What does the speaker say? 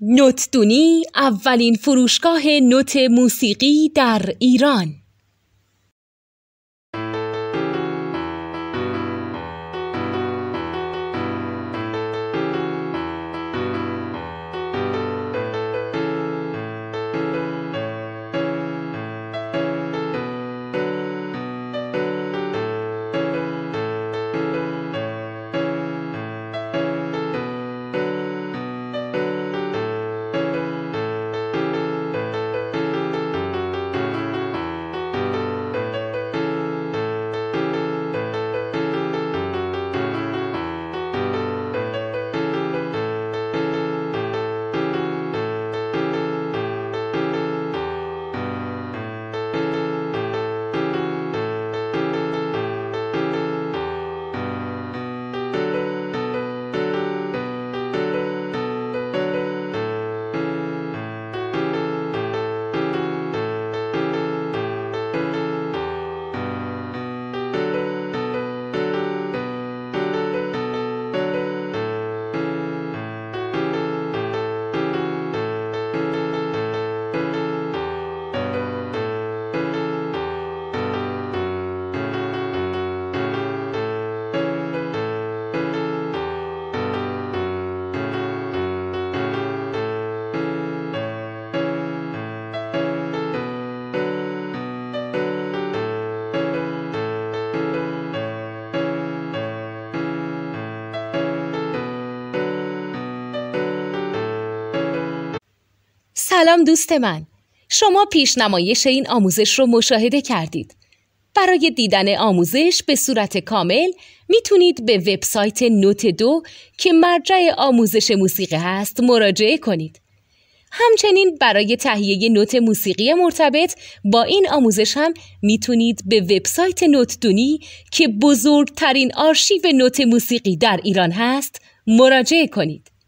نوتدونی اولین فروشگاه نوت موسیقی در ایران. سلام دوست من، شما پیشنمایش این آموزش رو مشاهده کردید. برای دیدن آموزش به صورت کامل میتونید به وبسایت نوت 2 که مرجع آموزش موسیقی هست مراجعه کنید. همچنین برای تهیه نوت موسیقی مرتبط با این آموزش هم میتونید به وبسایت نوتدونی که بزرگترین آرشیو نوت موسیقی در ایران هست مراجعه کنید.